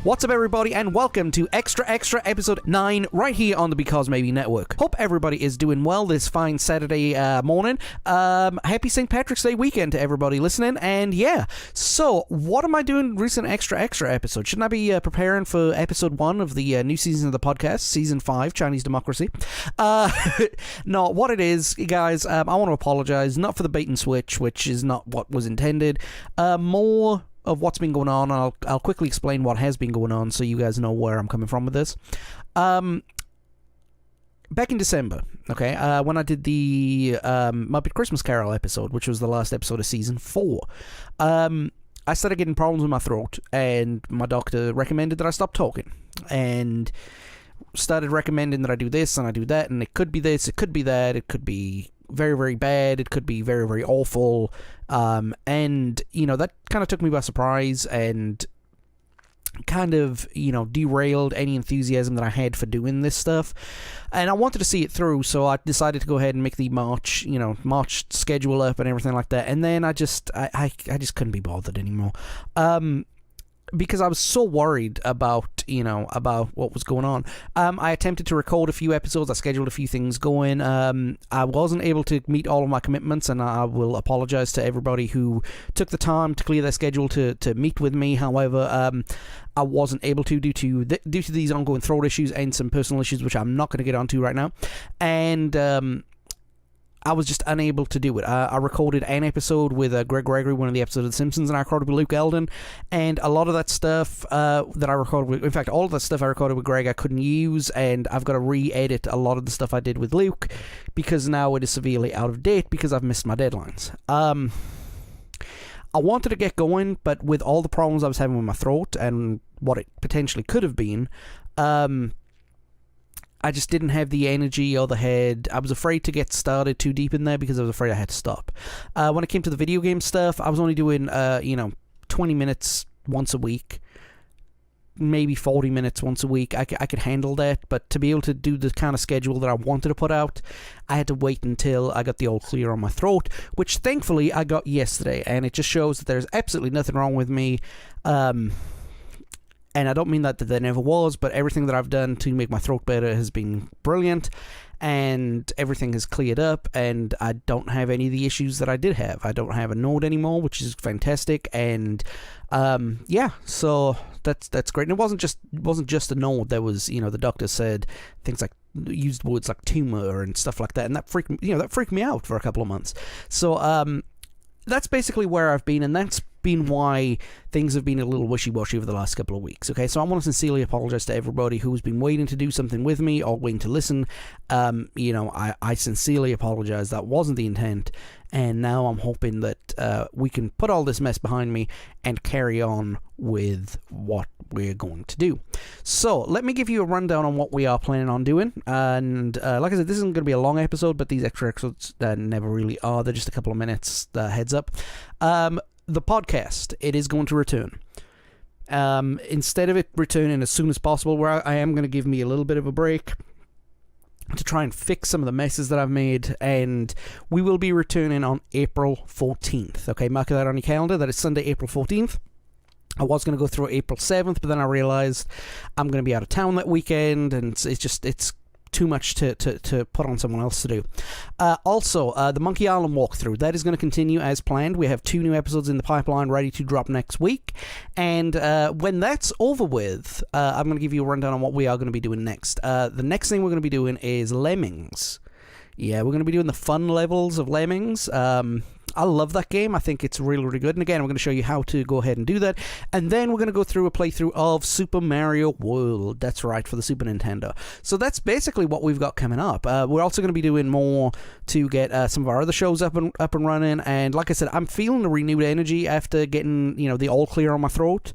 What's up, everybody, and welcome to Extra episode 9 right here on the Because Maybe Network. Hope everybody is doing well this fine Saturday morning. Happy St. Patrick's Day weekend to everybody listening, and yeah, so what am I doing recent Extra episode? Shouldn't I be preparing for episode 1 of the new season of the podcast, season 5, Chinese Democracy? No, what it is, guys, I want to apologize, not for the bait and switch, which is not what was intended, more of what's been going on. I'll quickly explain what has been going on so you guys know where I'm coming from with this. Back in December, okay, when I did the Muppet Christmas Carol episode, which was the last episode of season 4, I started getting problems with my throat, and my doctor recommended that I stop talking, and started recommending that I do this and I do that, and it could be this, it could be that, it could be very, very bad, it could be very, very awful, and, you know, that kind of took me by surprise and kind of, you know, derailed any enthusiasm that I had for doing this stuff, and I wanted to see it through, so I decided to go ahead and make the March schedule up and everything like that, and then I just couldn't be bothered anymore, because I was so worried about what was going on. I attempted to record a few episodes. I scheduled a few things going. I wasn't able to meet all of my commitments, and I will apologize to everybody who took the time to clear their schedule to meet with me. However, I wasn't able to due to these ongoing throat issues and some personal issues, which I'm not going to get onto right now. And I was just unable to do it. I recorded an episode with Greg Gregory, one of the episodes of The Simpsons, and I recorded with Luke Eldon, and a lot of that stuff that I recorded with, in fact, all of that stuff I recorded with Greg I couldn't use, and I've got to re-edit a lot of the stuff I did with Luke, because now it is severely out of date, because I've missed my deadlines. I wanted to get going, but with all the problems I was having with my throat, and what it potentially could have been, I just didn't have the energy or the head. I was afraid to get started too deep in there because I was afraid I had to stop. When it came to the video game stuff, I was only doing 20 minutes once a week, maybe 40 minutes once a week. I could handle that, but to be able to do the kind of schedule that I wanted to put out, I had to wait until I got the all clear on my throat, which thankfully I got yesterday, and it just shows that there's absolutely nothing wrong with me. And I don't mean that there never was, but everything that I've done to make my throat better has been brilliant, and everything has cleared up, and I don't have any of the issues that I did have. I don't have a node anymore, which is fantastic, and so that's great. And it wasn't just a node. There was, the doctor said things like, used words like tumor and stuff like that, and that freaked me out for a couple of months. So that's basically where I've been, and that's been why things have been a little wishy-washy over the last couple of weeks. Okay, so I want to sincerely apologize to everybody who's been waiting to do something with me or waiting to listen. I sincerely apologize. That wasn't the intent, and now I'm hoping that we can put all this mess behind me and carry on with what we're going to do. So let me give you a rundown on what we are planning on doing, and like I said, this isn't going to be a long episode, but these extra episodes never really are. They're just a couple of minutes, heads up. The podcast, it is going to return. Instead of it returning as soon as possible, where I am going to give me a little bit of a break to try and fix some of the messes that I've made, and we will be returning on April 14th. Okay, mark that on your calendar. That is Sunday, April 14th. I was going to go through April 7th, but then I realized I'm going to be out of town that weekend, and it's too much to put on someone else to do. Also, the Monkey Island walkthrough, that is going to continue as planned. We have 2 new episodes in the pipeline ready to drop next week, and when that's over with, I'm going to give you a rundown on what we are going to be doing next. The next thing we're going to be doing is Lemmings. Yeah, we're going to be doing the fun levels of Lemmings. I love that game. I think it's really, really good. And again, I'm going to show you how to go ahead and do that. And then we're going to go through a playthrough of Super Mario World. That's right, for the Super Nintendo. So that's basically what we've got coming up. We're also going to be doing more to get some of our other shows up and running. And like I said, I'm feeling a renewed energy after getting, the all clear on my throat,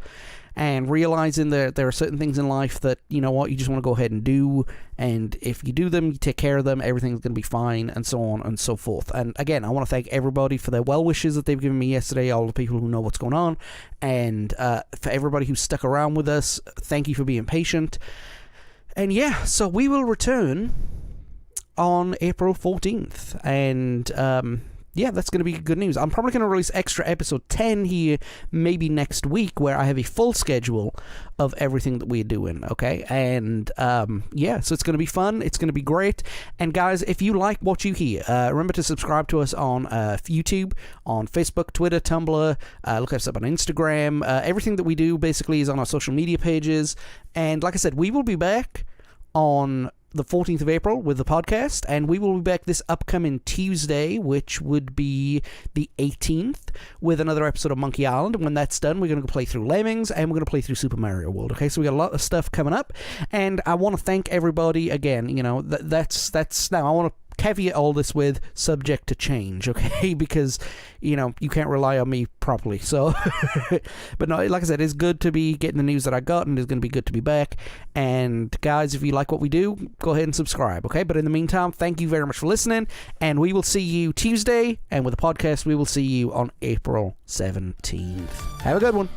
and realizing that there are certain things in life that, you just want to go ahead and do, and if you do them, you take care of them, everything's going to be fine, and so on and so forth. And again, I want to thank everybody for their well wishes that they've given me yesterday, all the people who know what's going on, and for everybody who stuck around with us, thank you for being patient. And yeah, so we will return on April 14th, and yeah, that's going to be good news. I'm probably going to release extra episode 10 here maybe next week, where I have a full schedule of everything that we're doing, okay? And yeah, so it's going to be fun. It's going to be great. And guys, if you like what you hear, remember to subscribe to us on YouTube, on Facebook, Twitter, Tumblr. Look us up on Instagram. Everything that we do basically is on our social media pages. And like I said, we will be back on the 14th of April with the podcast, and we will be back this upcoming Tuesday, which would be the 18th, with another episode of Monkey Island. And when that's done, we're going to go play through Lemmings, and we're going to play through Super Mario World. Okay, so we got a lot of stuff coming up, and I want to thank everybody again. You know, that's now I want to caveat all this with subject to change, okay? Because, you know, you can't rely on me properly. So, but no, like I said, it's good to be getting the news that I got, and it's going to be good to be back. And guys, if you like what we do, go ahead and subscribe, okay? But in the meantime, thank you very much for listening, and we will see you Tuesday, and with the podcast, we will see you on April 17th. Have a good one.